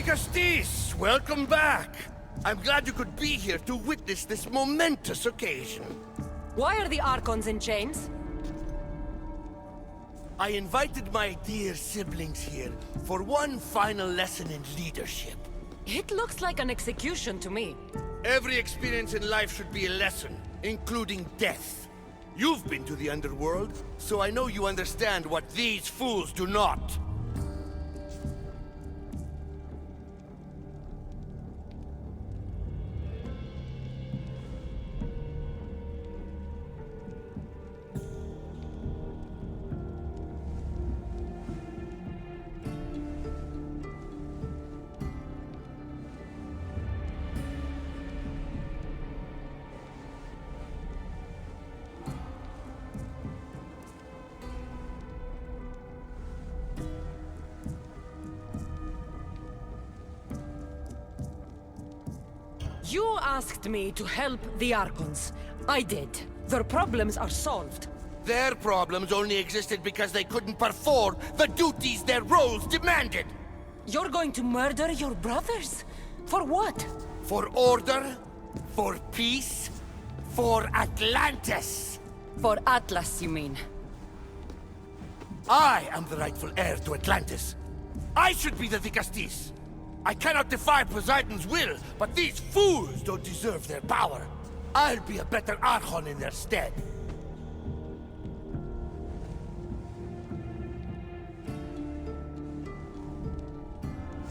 Vicastis, welcome back. I'm glad you could be here to witness this momentous occasion. Why are the Archons in chains? I invited my dear siblings here for one final lesson in leadership. It looks like an execution to me. Every experience in life should be a lesson, including death. You've been to the underworld, so I know you understand what these fools do not. You asked me to help the Archons. I did. Their problems are solved. Their problems only existed because they couldn't perform the duties their roles demanded. You're going to murder your brothers? For what? For order, for peace, for Atlantis. For Atlas, you mean? I am the rightful heir to Atlantis. I should be the Vicastis. I cannot defy Poseidon's will, but these fools don't deserve their power. I'll be a better Archon in their stead.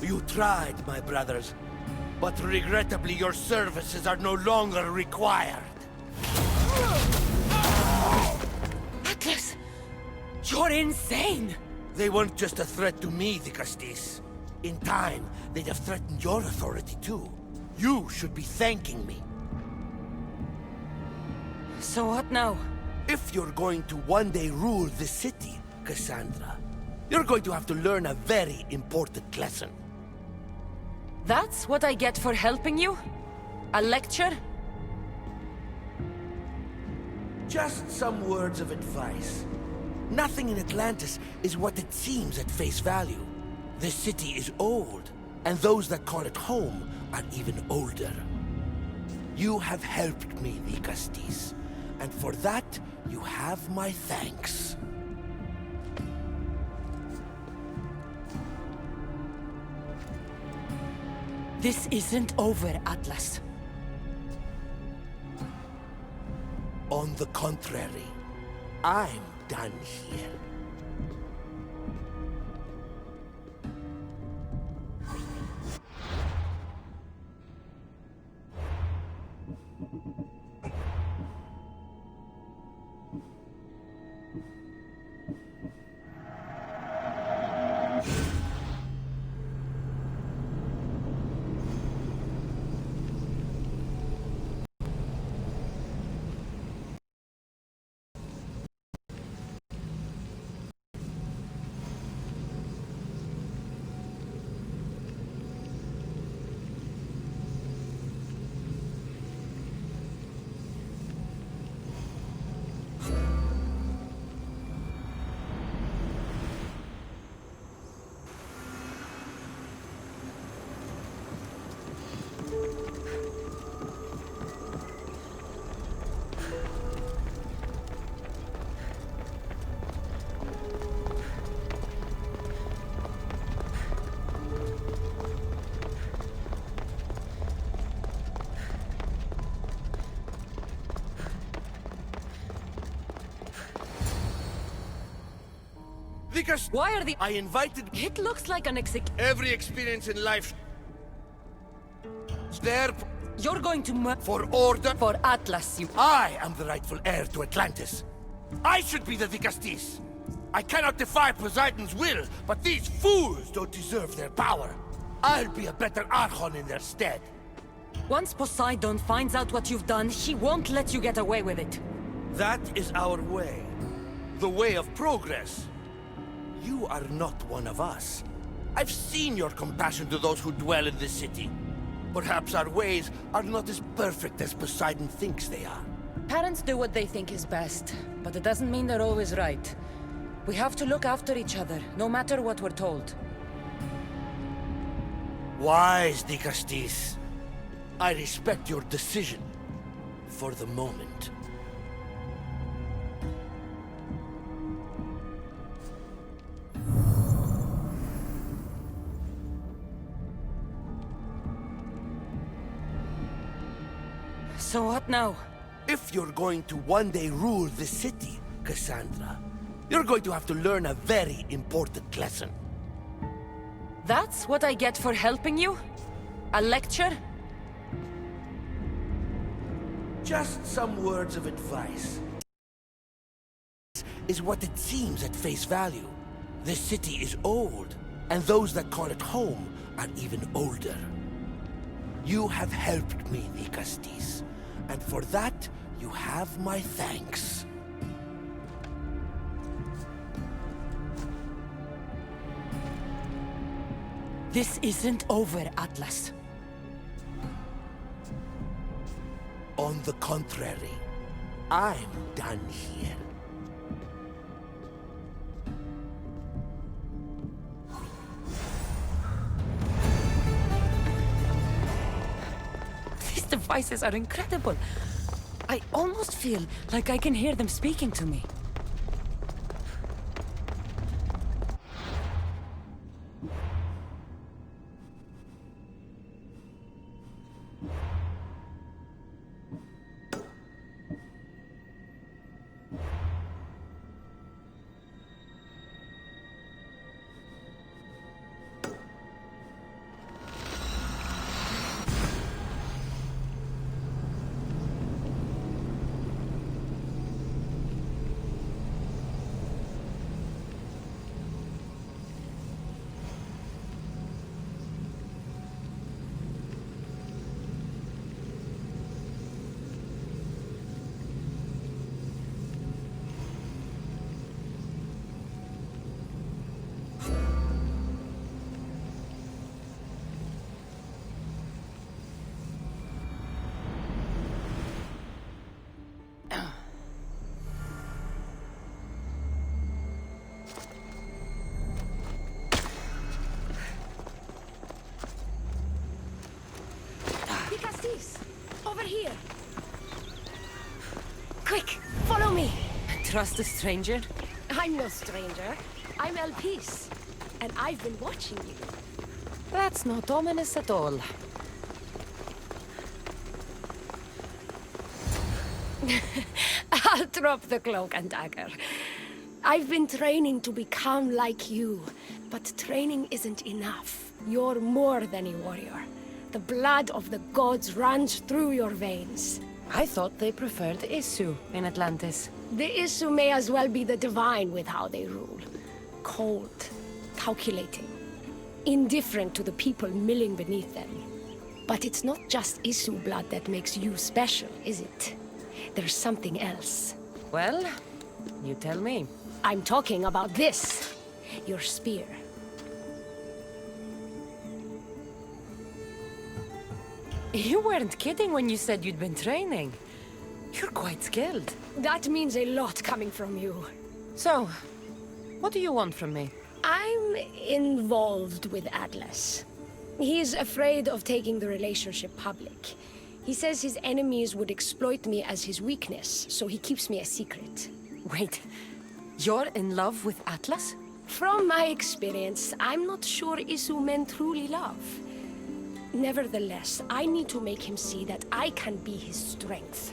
You tried, my brothers, but regrettably your services are no longer required. Atlas! You're insane! They weren't just a threat to me, Vicastis. In time, they'd have threatened your authority too. You should be thanking me. So what now? If you're going to one day rule the city, Cassandra, you're going to have to learn a very important lesson. That's what I get for helping you? A lecture? Just some words of advice. Nothing in Atlantis is what it seems at face value. The city is old, and those that call it home are even older. You have helped me, Vicastis, and for that, you have my thanks. This isn't over, Atlas. On the contrary, I'm done here. Because Why are the... I invited It looks like an every experience in life there You're going to for order. For Atlas, you... I am the rightful heir to Atlantis. I should be the Vicastis. I cannot defy Poseidon's will, but these fools don't deserve their power. I'll be a better Archon in their stead. Once Poseidon finds out what you've done, he won't let you get away with it. That is our way. The way of progress. You are not one of us. I've seen your compassion to those who dwell in this city. Perhaps our ways are not as perfect as Poseidon thinks they are. Parents do what they think is best, but it doesn't mean they're always right. We have to look after each other, no matter what we're told. Wise, Dicastis. I respect your decision. For the moment. So what now? If you're going to one day rule the city, Cassandra, you're going to have to learn a very important lesson. That's what I get for helping you? A lecture? Just some words of advice. Is what it seems at face value. The city is old, and those that call it home are even older. You have helped me, Dicastis, and for that, you have my thanks. This isn't over, Atlas. On the contrary, I'm done here. These devices are incredible. I almost feel like I can hear them speaking to me. Over here! Quick! Follow me! Trust a stranger? I'm no stranger. I'm El Peace. And I've been watching you. That's not ominous at all. I'll drop the cloak and dagger. I've been training to become like you, but training isn't enough. You're more than a warrior. The blood of the gods runs through your veins. I thought they preferred Isu in Atlantis. The Isu may as well be the divine with how they rule. Cold, calculating, indifferent to the people milling beneath them. But it's not just Isu blood that makes you special, is it? There's something else. Well, you tell me. I'm talking about this. Your spear. You weren't kidding when you said you'd been training. You're quite skilled. That means a lot coming from you. So, what do you want from me? I'm involved with Atlas. He's afraid of taking the relationship public. He says his enemies would exploit me as his weakness, so he keeps me a secret. Wait, you're in love with Atlas? From my experience, I'm not sure Isu men truly love. Nevertheless, I need to make him see that I can be his strength.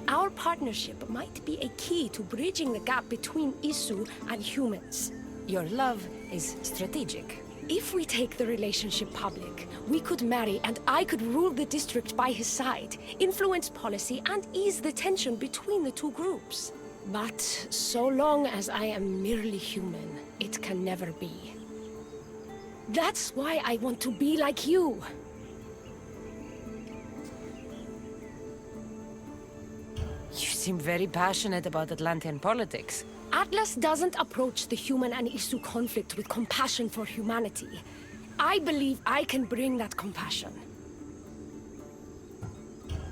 Our partnership might be a key to bridging the gap between Isu and humans. Your love is strategic. If we take the relationship public, we could marry and I could rule the district by his side, influence policy and ease the tension between the two groups. But so long as I am merely human, it can never be. That's why I want to be like you. You seem very passionate about Atlantean politics. Atlas doesn't approach the human and Isu conflict with compassion for humanity. I believe I can bring that compassion.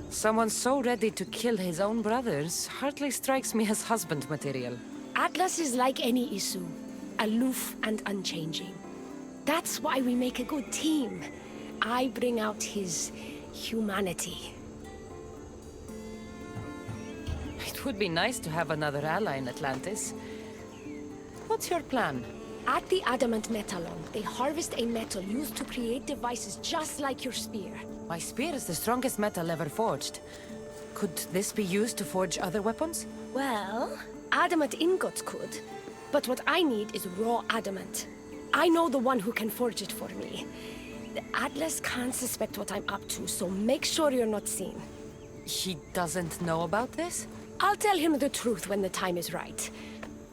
Someone so ready to kill his own brothers hardly strikes me as husband material. Atlas is like any Isu, aloof and unchanging. That's why we make a good team. I bring out his humanity. It would be nice to have another ally in Atlantis. What's your plan? At the Adamant Metalon, they harvest a metal used to create devices just like your spear. My spear is the strongest metal ever forged. Could this be used to forge other weapons? Well, adamant ingots could. But what I need is raw adamant. I know the one who can forge it for me. The Atlas can't suspect what I'm up to, so make sure you're not seen. He doesn't know about this? I'll tell him the truth when the time is right.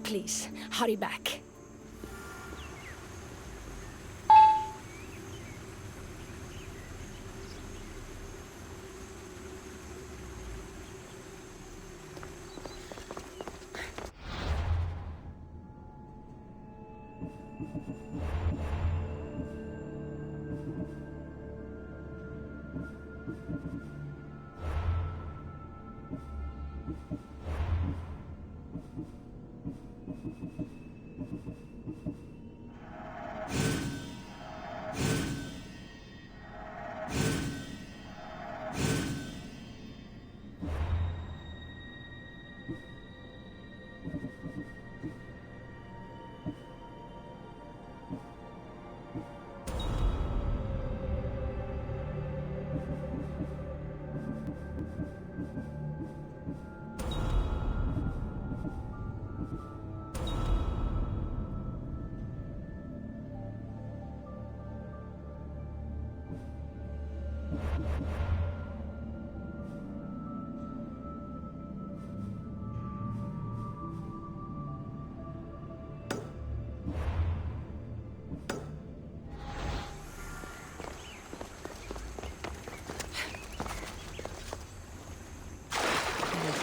Please, hurry back.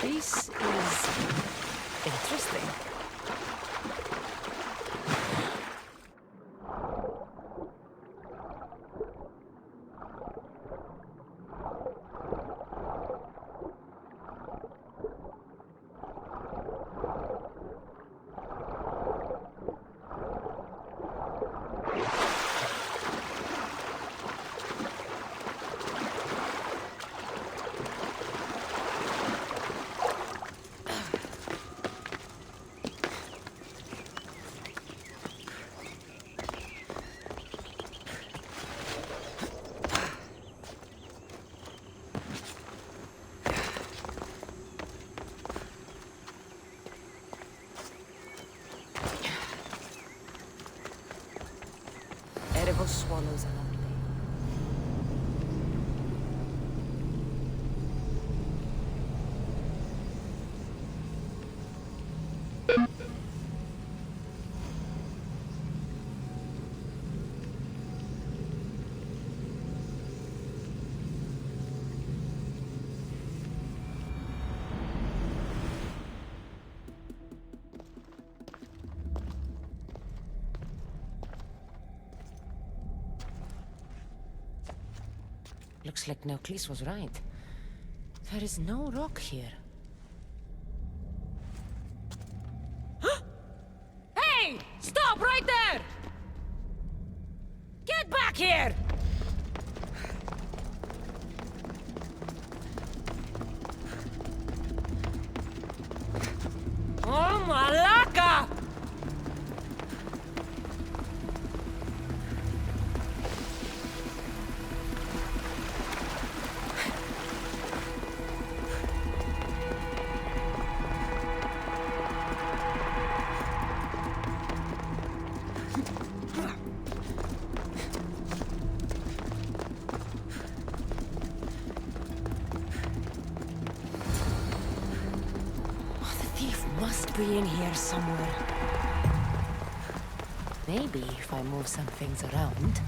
This is interesting. Edible swallows and only. Looks like Neocles was right. There is no rock here. Hey! Stop right there! Get back here! Oh, Malaka! Must be in here somewhere. Maybe if I move some things around.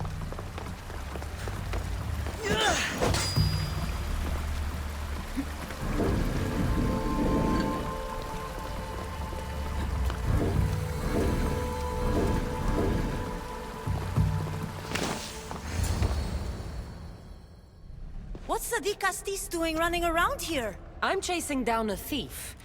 What's the Castis doing running around here? I'm chasing down a thief.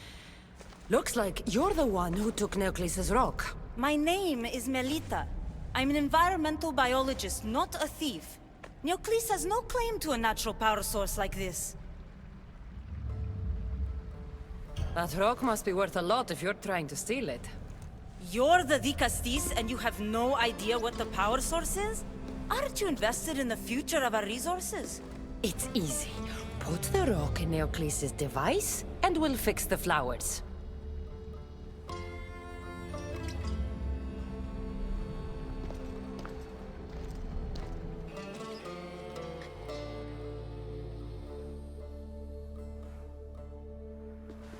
Looks like you're the one who took Neocles' rock. My name is Melita. I'm an environmental biologist, not a thief. Neoclis has no claim to a natural power source like this. That rock must be worth a lot if you're trying to steal it. You're the Dicastis and you have no idea what the power source is? Aren't you invested in the future of our resources? It's easy. Put the rock in Neoclis' device, and we'll fix the flowers.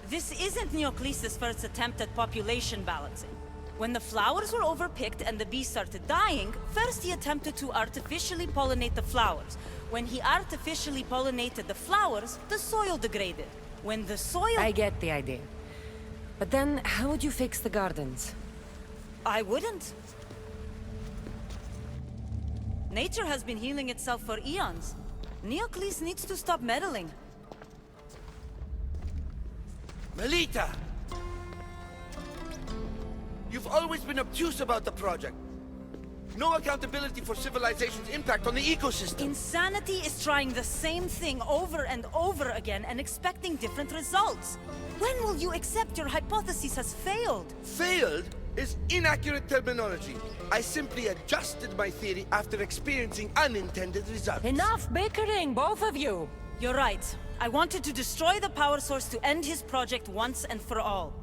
This isn't Neoclis' first attempt at population balancing. When the flowers were overpicked and the bees started dying, first he attempted to artificially pollinate the flowers. When he artificially pollinated the flowers, the soil degraded. When the soil... I get the idea. But then, how would you fix the gardens? I wouldn't. Nature has been healing itself for eons. Neoclis needs to stop meddling. Melita! You've always been obtuse about the project. No accountability for civilization's impact on the ecosystem. Insanity is trying the same thing over and over again and expecting different results. When will you accept your hypothesis has failed? Failed is inaccurate terminology. I simply adjusted my theory after experiencing unintended results. Enough bickering, both of you! You're right. I wanted to destroy the power source to end his project once and for all.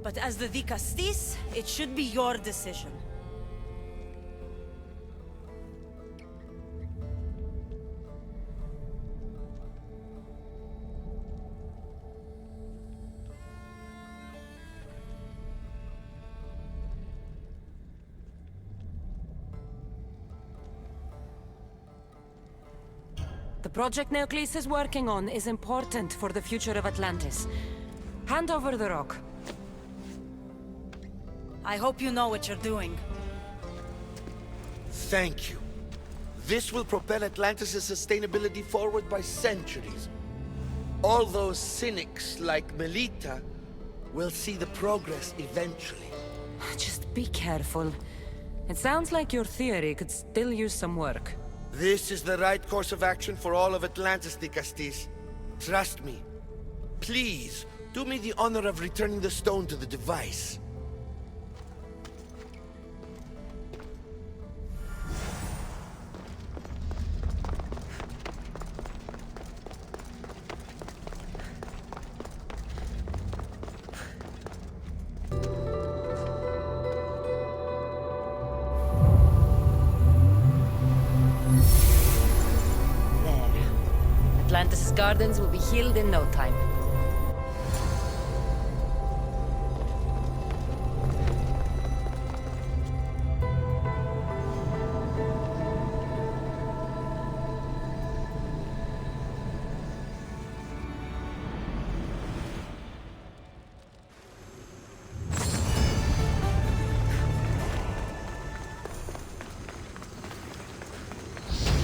But as the Dicastis, it should be your decision. The project Neoclis is working on is important for the future of Atlantis. Hand over the rock. I hope you know what you're doing. Thank you. This will propel Atlantis' sustainability forward by centuries. All those cynics like Melita will see the progress eventually. Just be careful. It sounds like your theory could still use some work. This is the right course of action for all of Atlantis, Dicastis. Trust me. Please, do me the honor of returning the stone to the device. Atlantis' gardens will be healed in no time.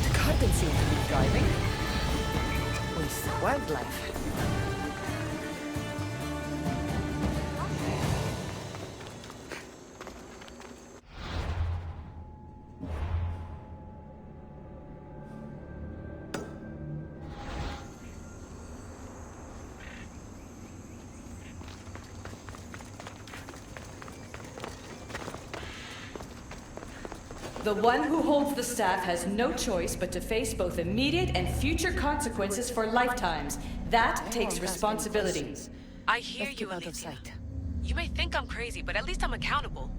The gardens seem to be thriving. With wildlife. The one who holds the staff has no choice but to face both immediate and future consequences for lifetimes. That takes responsibility. I hear you, Alicia. You may think I'm crazy, but at least I'm accountable.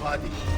Adi.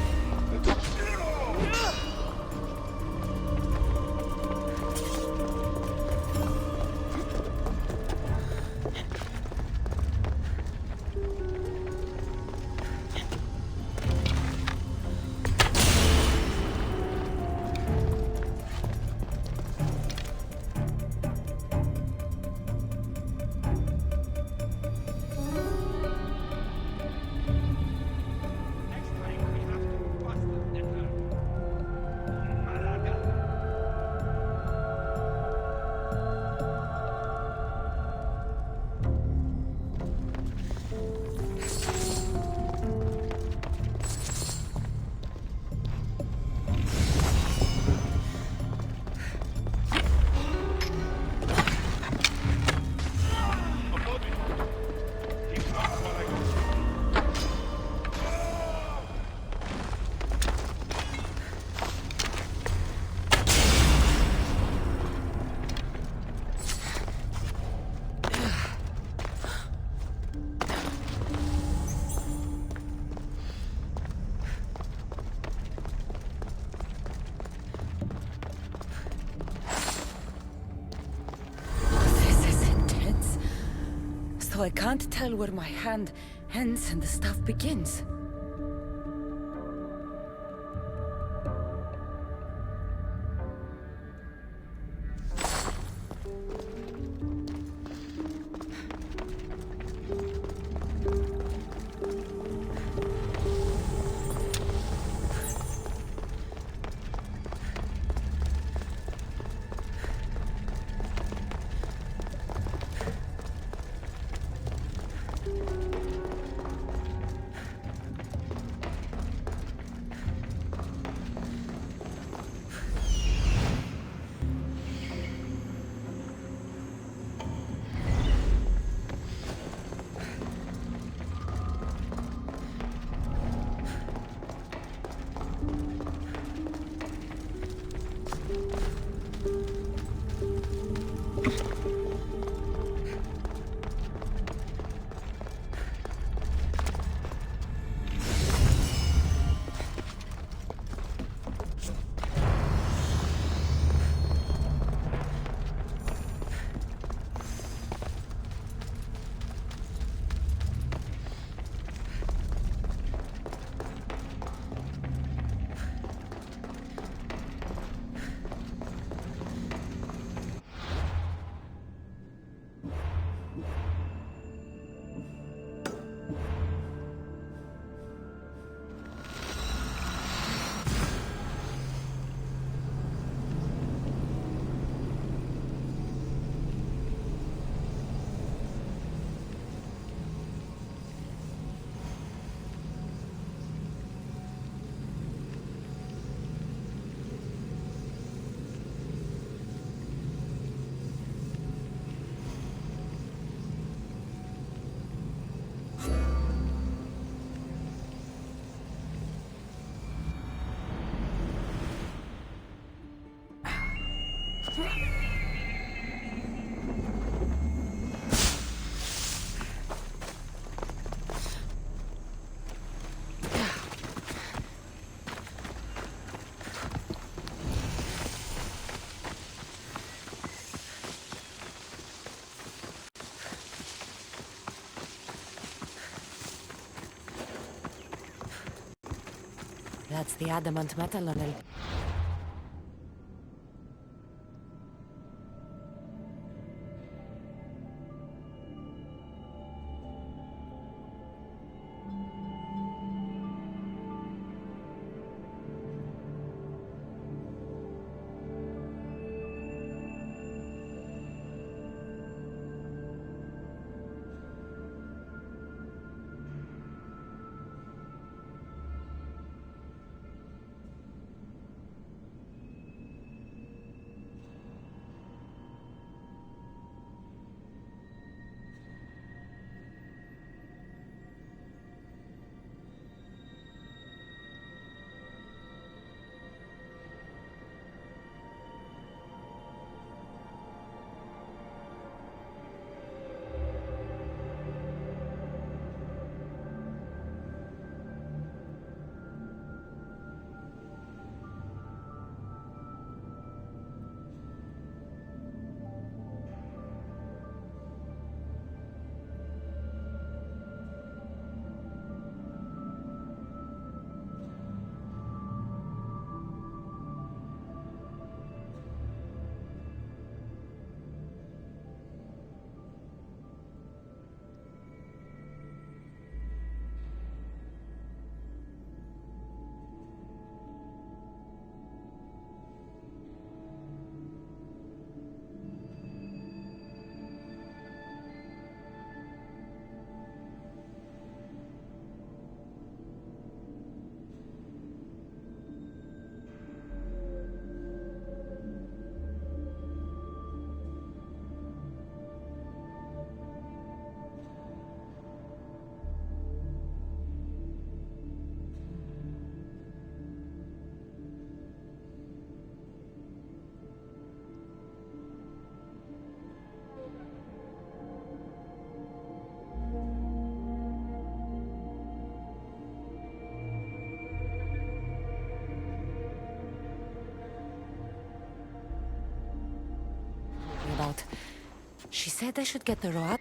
I can't tell where my hand ends and the stuff begins. That's the adamant metal on it. She said I should get the rod.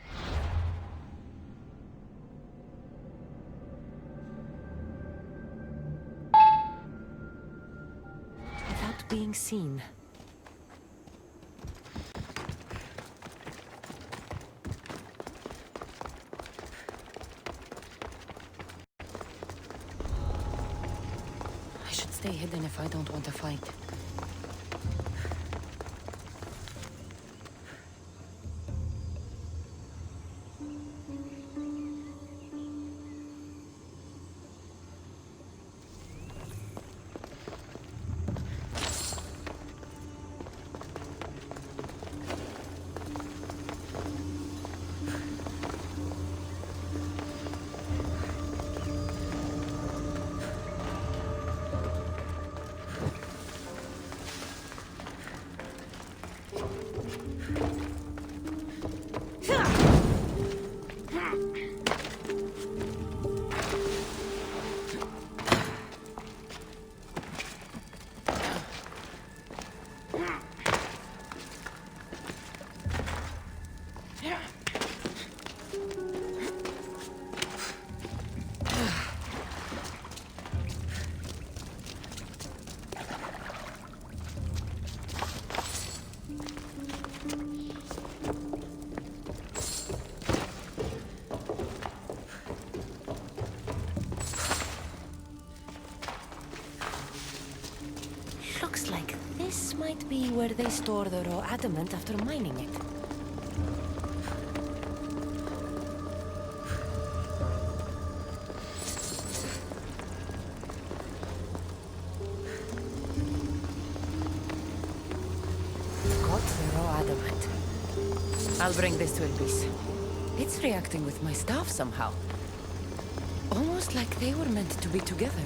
Without being seen. I should stay hidden if I don't want to fight. Looks like this might be where they store the raw adamant after mining it. Got the raw adamant. I'll bring this to Elvis. It's reacting with my staff somehow. Almost like they were meant to be together.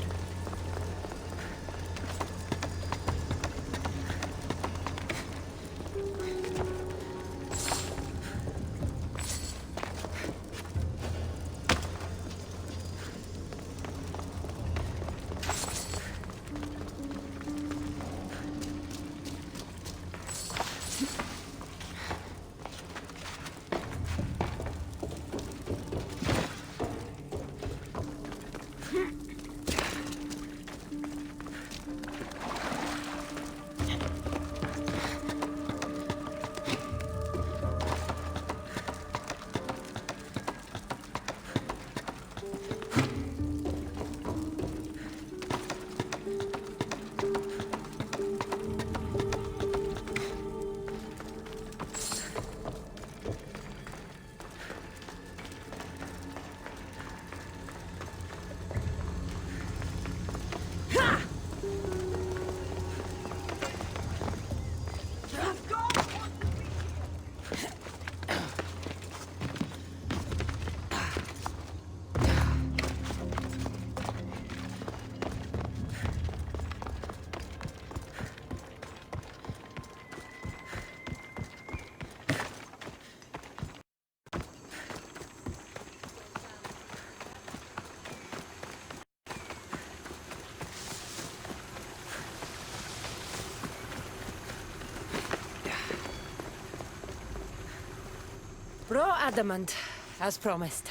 Raw adamant, as promised.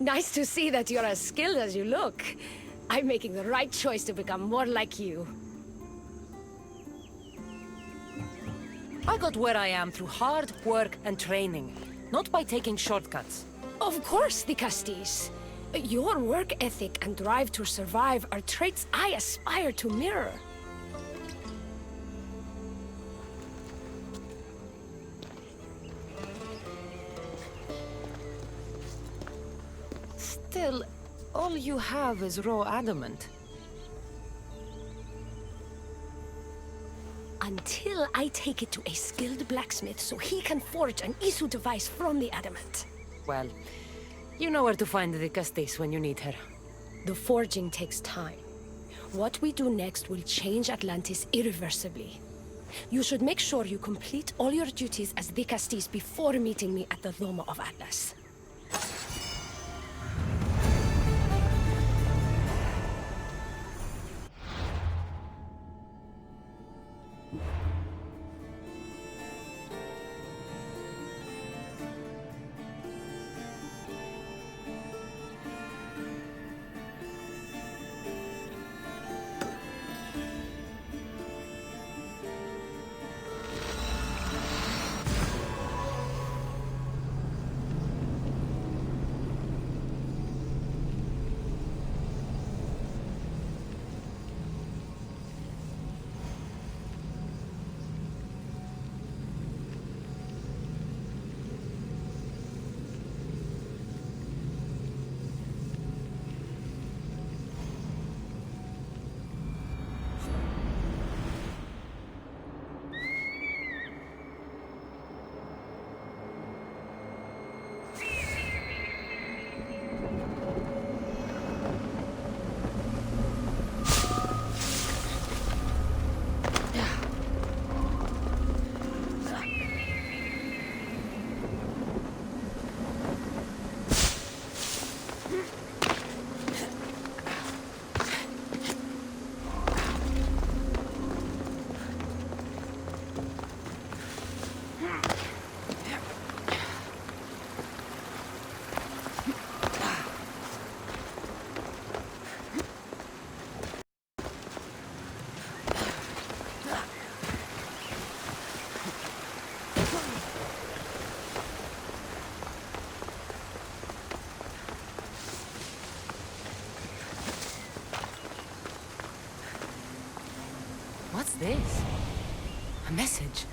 Nice to see that you're as skilled as you look. I'm making the right choice to become more like you. I got where I am through hard work and training, not by taking shortcuts. Of course, the Castis. Your work ethic and drive to survive are traits I aspire to mirror. Still, all you have is raw adamant. Until I take it to a skilled blacksmith so he can forge an issue device from the adamant. Well, you know where to find the Castis when you need her. The forging takes time. What we do next will change Atlantis irreversibly. You should make sure you complete all your duties as the Castis before meeting me at the Dome of Atlas. this? A message.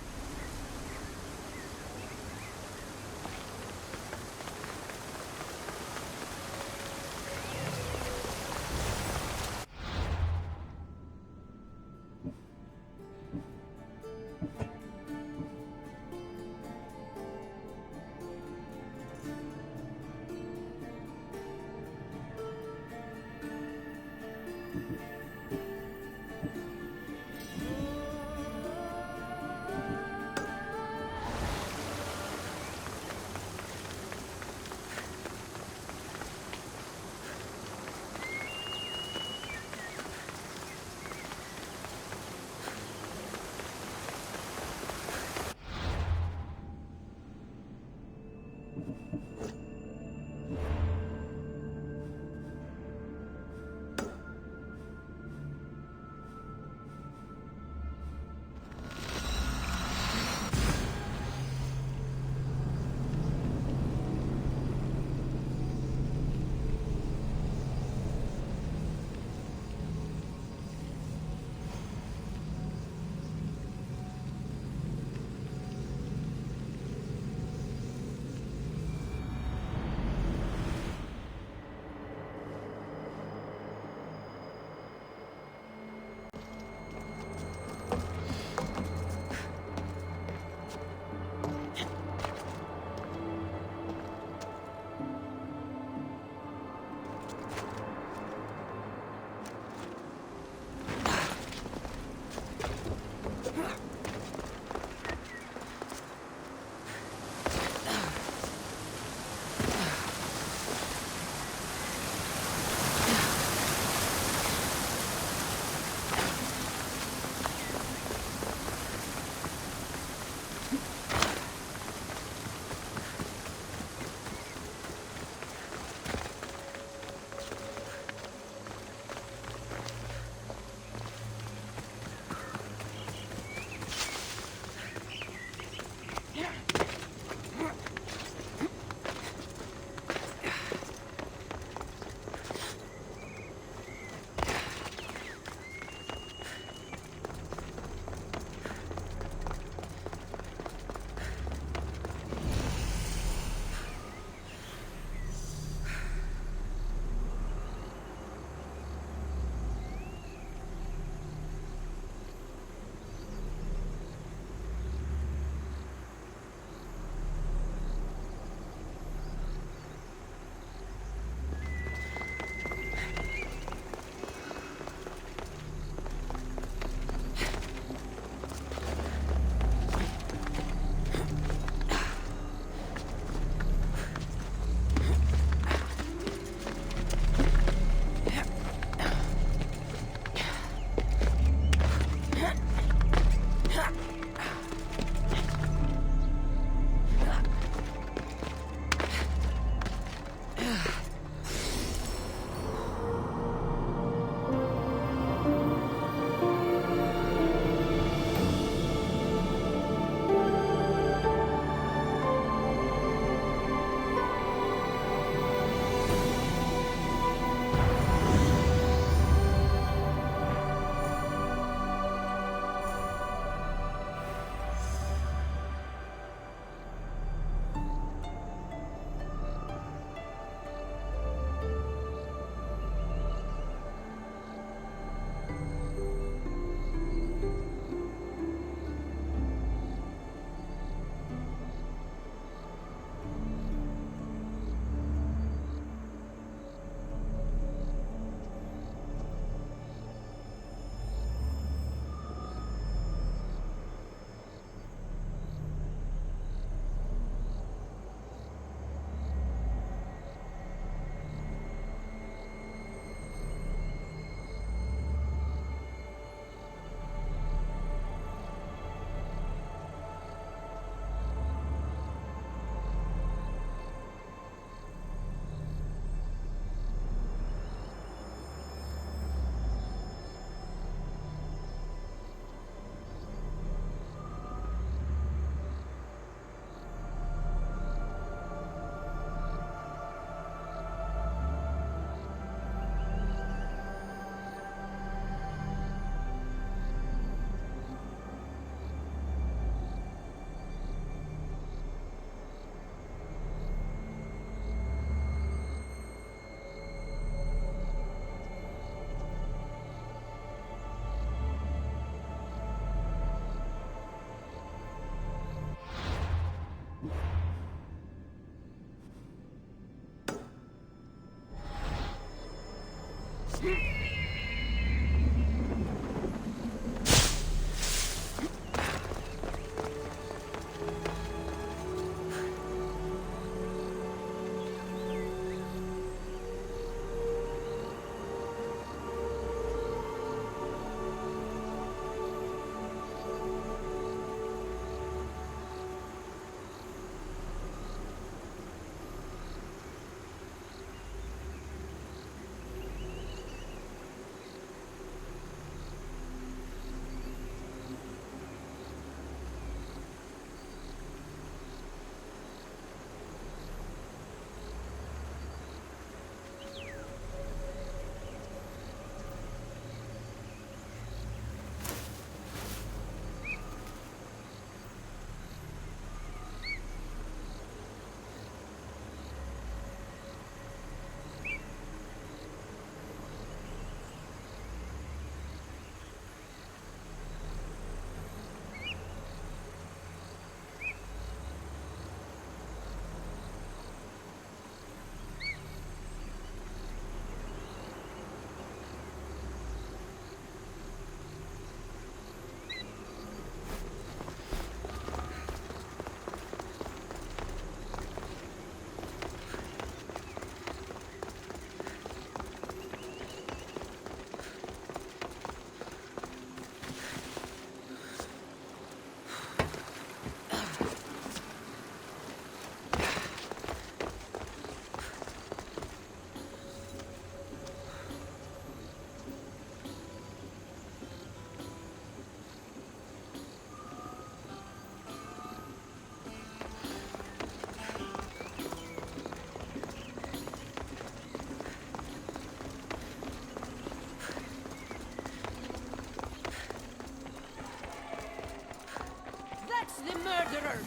The murderer!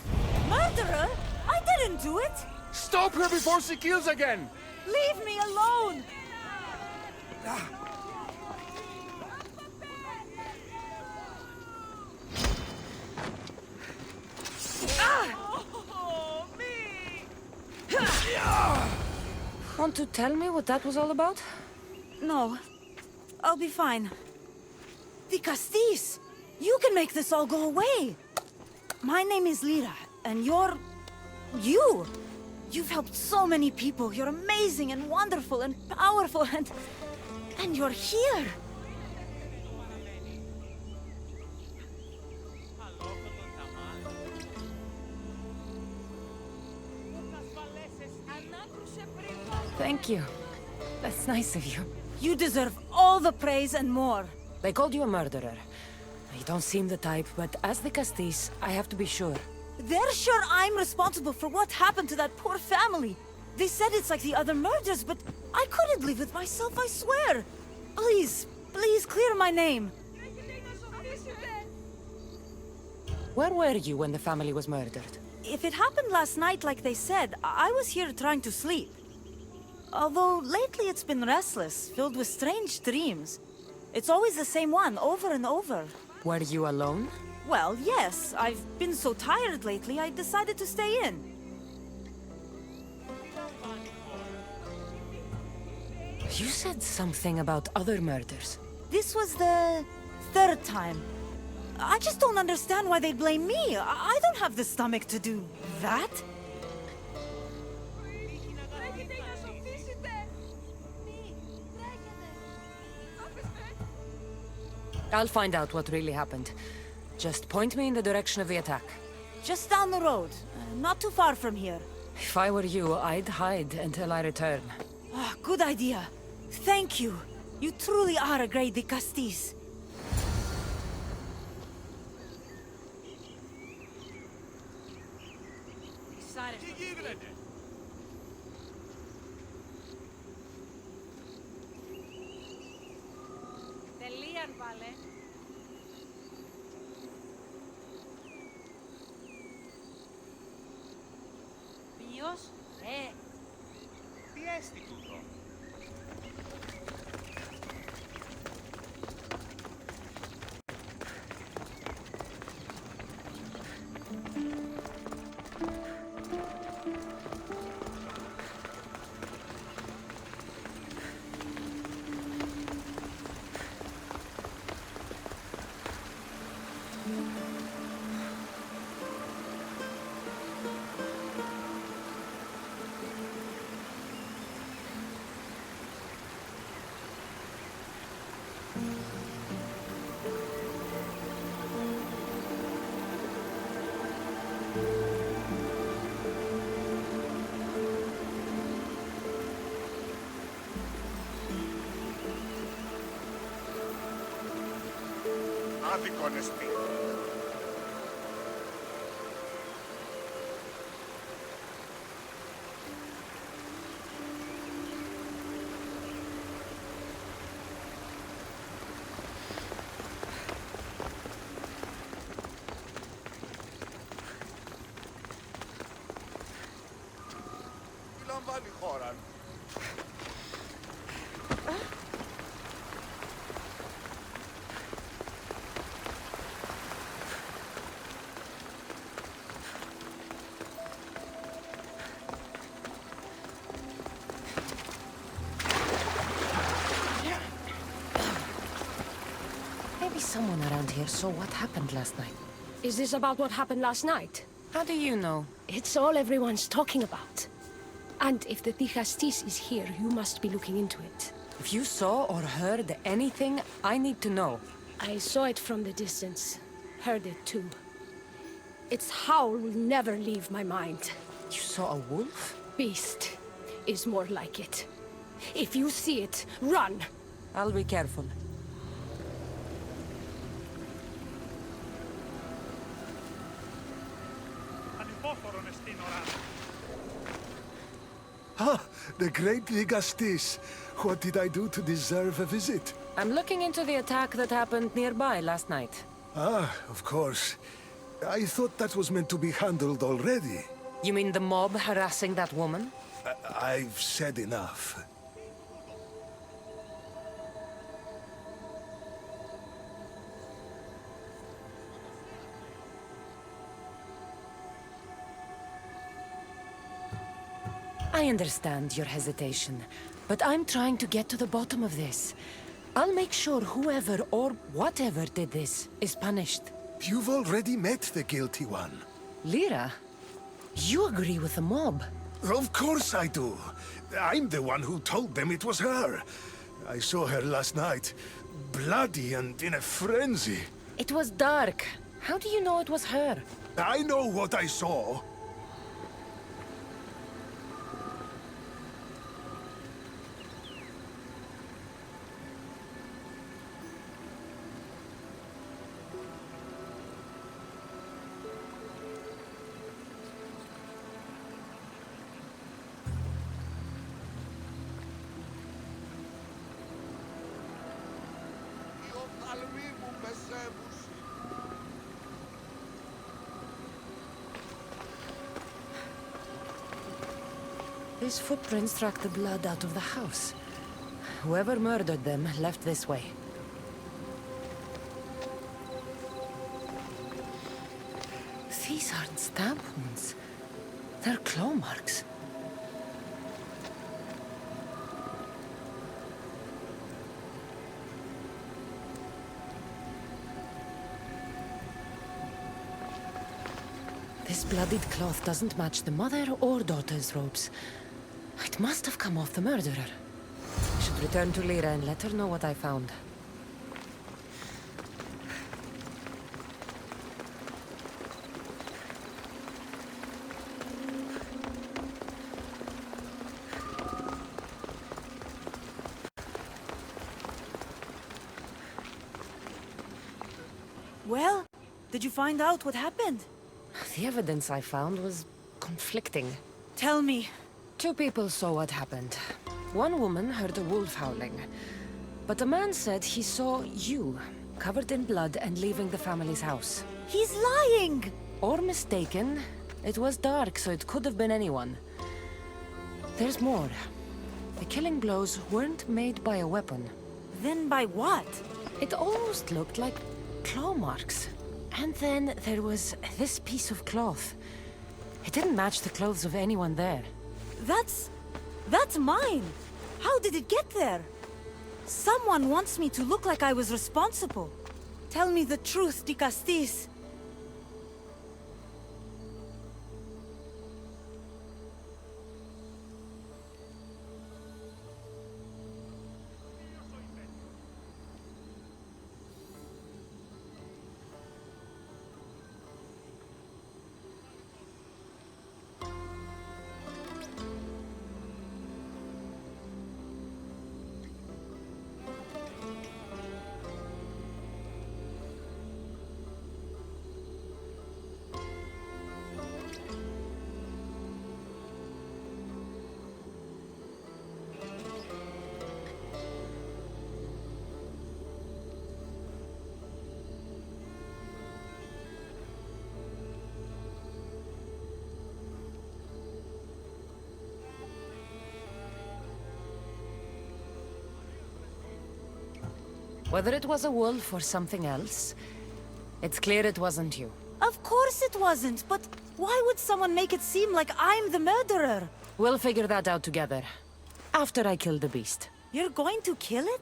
Murderer? I didn't do it! Stop her before she kills again! Leave me alone! Want to tell me what that was all about? No. I'll be fine. The Castis! You can make this all go away! My name is Lyra, and you're... you! You've helped so many people. You're amazing and wonderful and powerful and you're here! Thank you. That's nice of you. You deserve all the praise and more. They called you a murderer. You don't seem the type, but as the Castis, I have to be sure. They're sure I'm responsible for what happened to that poor family. They said it's like the other murders, but I couldn't live with myself, I swear. Please, please clear my name. Where were you when the family was murdered? If it happened last night like they said, I was here trying to sleep. Although lately it's been restless, filled with strange dreams. It's always the same one, over and over. Were you alone? Well, yes. I've been so tired lately, I decided to stay in. You said something about other murders. This was the third time. I just don't understand why they'd blame me. I don't have the stomach to do that. I'll find out what really happened. Just point me in the direction of the attack. Just down the road. Not too far from here. If I were you, I'd hide until I return. Ah, good idea. Thank you. You truly are a great Castis. Τι έστι τούτο? άδικον εστί. Τι λαμβάνει η χώρα. Maybe someone around here saw what happened last night. Is this about what happened last night? How do you know? It's all everyone's talking about. And if the Tigastis is here, you must be looking into it. If you saw or heard anything, I need to know. I saw it from the distance. Heard it too. Its howl will never leave my mind. You saw a wolf? Beast is more like it. If you see it, run! I'll be careful. Ανυπόφορον εστίν οράν. Ah, the great Ligastis. What did I do to deserve a visit? I'm looking into the attack that happened nearby last night. Ah, of course. I thought that was meant to be handled already. You mean the mob harassing that woman? I've said enough. I understand your hesitation, but I'm trying to get to the bottom of this. I'll make sure whoever or whatever did this is punished. You've already met the guilty one. Lyra, you agree with the mob. Of course I do. I'm the one who told them it was her. I saw her last night, bloody and in a frenzy. It was dark. How do you know it was her? I know what I saw. Οι οφθαλμοί μου πεσέμουσι. These footprints track the blood out of the house. Whoever murdered them left this way. These aren't stab wounds. They're claw marks. This bloodied cloth doesn't match the mother or daughter's robes. It must have come off the murderer. I should return to Lyra and let her know what I found. Well, did you find out what happened? The evidence I found was conflicting. Tell me. Two people saw what happened. One woman heard a wolf howling, but a man said he saw you, covered in blood and leaving the family's house. He's lying! Or mistaken. It was dark, so it could have been anyone. There's more. The killing blows weren't made by a weapon. Then by what? It almost looked like claw marks. And then there was this piece of cloth. It didn't match the clothes of anyone there. That's mine! How did it get there? Someone wants me to look like I was responsible. Tell me the truth, Dicastis. Whether it was a wolf or something else, it's clear it wasn't you. Of course it wasn't, but why would someone make it seem like I'm the murderer? We'll figure that out together. After I kill the beast. You're going to kill it?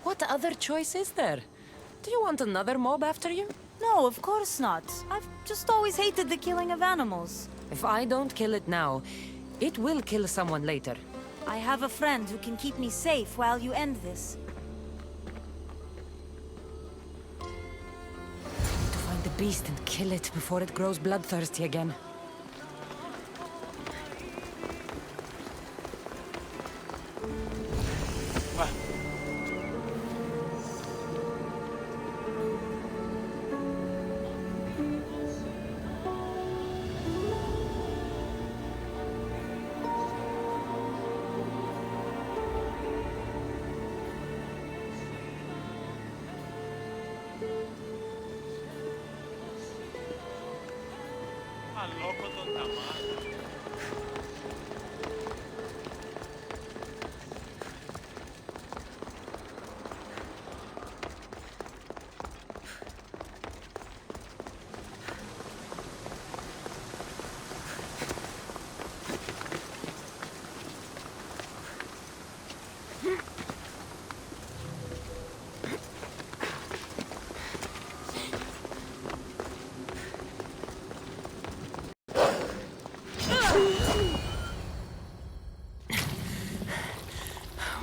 What other choice is there? Do you want another mob after you? No, of course not. I've just always hated the killing of animals. If I don't kill it now, it will kill someone later. I have a friend who can keep me safe while you end this. To find the beast and kill it before it grows bloodthirsty again. Αλόκο τον ταμά.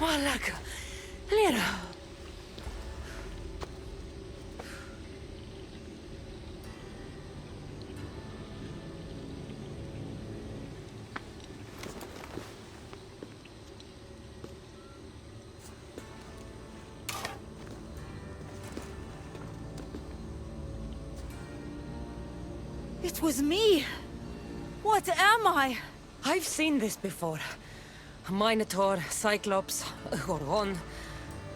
Malaka, Lira. It was me! What am I? I've seen this before. A Minotaur, Cyclops, a Goron.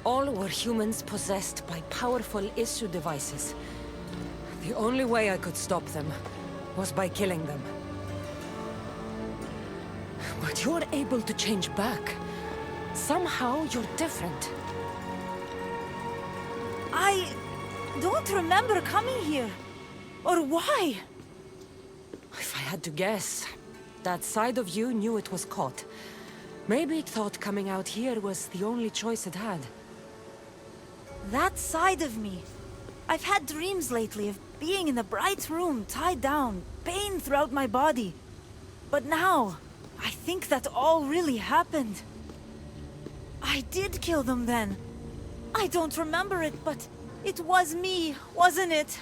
All were humans possessed by powerful issue devices. The only way I could stop them was by killing them. But you're able to change back. Somehow you're different. I don't remember coming here. Or why? If I had to guess, that side of you knew it was caught. Maybe it thought coming out here was the only choice it had. That side of me. I've had dreams lately of being in a bright room, tied down, pain throughout my body. But now, I think that all really happened. I did kill them then. I don't remember it, but it was me, wasn't it?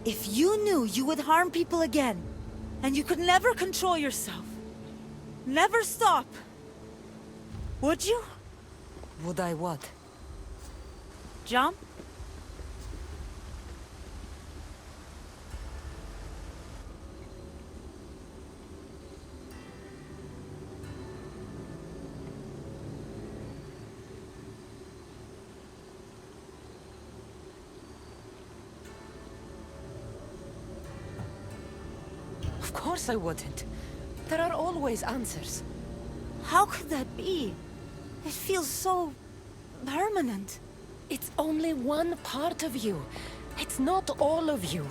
If you knew you would harm people again, and you could never control yourself, never stop, would you? Would I what? Jump? Of course I wouldn't. There are always answers. How could that be? It feels so permanent. It's only one part of you. It's not all of you.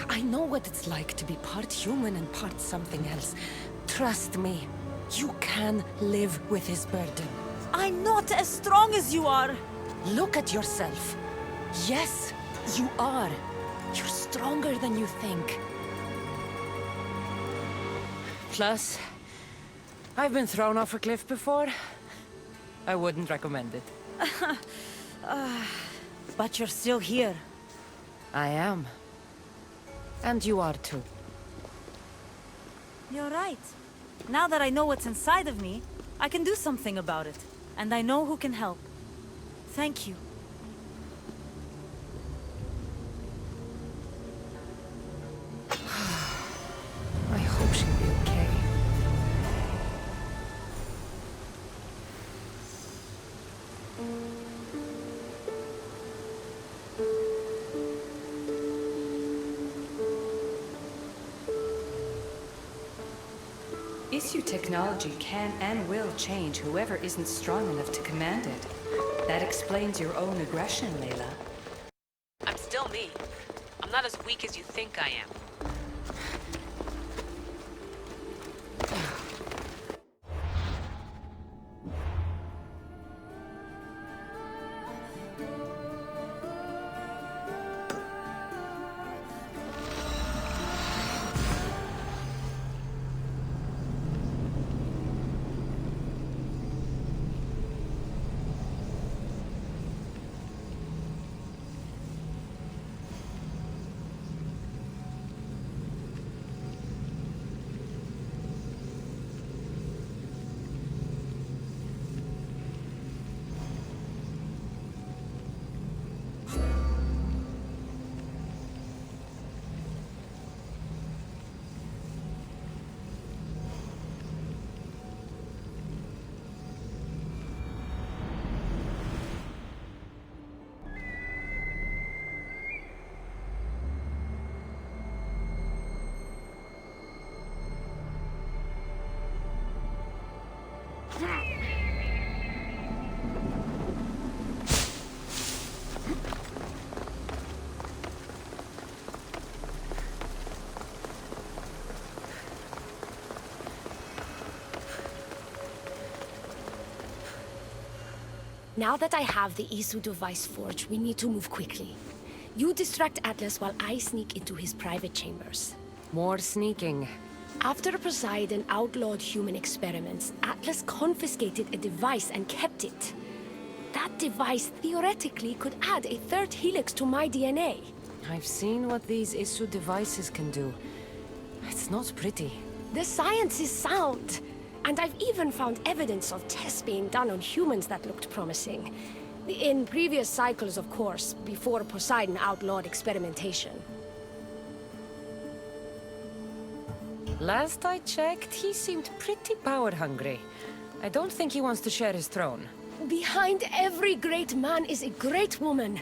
I know what it's like to be part human and part something else. Trust me, you can live with his burden. I'm not as strong as you are. Look at yourself. Yes, you are. You're stronger than you think. Plus, I've been thrown off a cliff before. I wouldn't recommend it. But you're still here. I am. And you are too. You're right. Now that I know what's inside of me, I can do something about it. And I know who can help. Thank you. I hope she'll be okay. Issue technology can and will change whoever isn't strong enough to command it. That explains your own aggression, Layla. I'm still me. I'm not as weak as you think I am. Now that I have the Isu device forged, we need to move quickly. You distract Atlas while I sneak into his private chambers. More sneaking. After Poseidon outlawed human experiments, Atlas confiscated a device and kept it. That device theoretically could add a third helix to my DNA. I've seen what these Isu devices can do. It's not pretty. The science is sound. And I've even found evidence of tests being done on humans that looked promising. In previous cycles, of course, before Poseidon outlawed experimentation. Last I checked, he seemed pretty power-hungry. I don't think he wants to share his throne. Behind every great man is a great woman.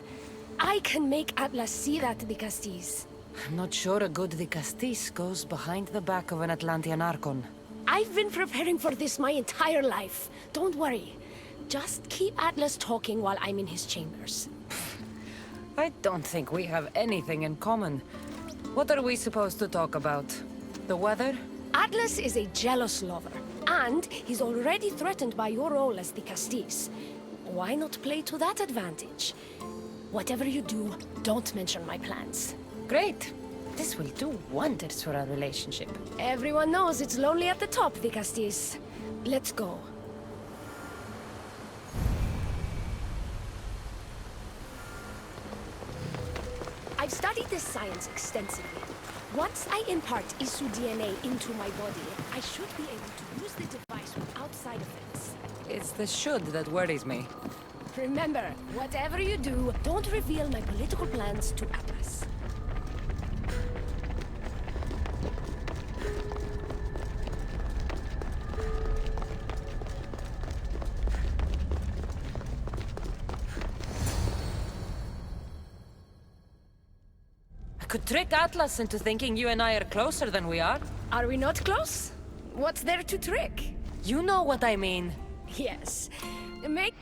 I can make Atlas see that, the Castis. I'm not sure a good Dicastis goes behind the back of an Atlantean Archon. I've been preparing for this my entire life. Don't worry. Just keep Atlas talking while I'm in his chambers. I don't think we have anything in common. What are we supposed to talk about? The weather? Atlas is a jealous lover, and he's already threatened by your role as the Castis. Why not play to that advantage? Whatever you do, don't mention my plans. Great. This will do wonders for our relationship. Everyone knows it's lonely at the top, the Castis. Let's go. I've studied this science extensively. Once I impart Isu DNA into my body, I should be able to use the device without side effects. It's the should that worries me. Remember, whatever you do, don't reveal my political plans to Atlas. I could trick Atlas into thinking you and I are closer than we are. Are we not close? What's there to trick? You know what I mean. Yes. Make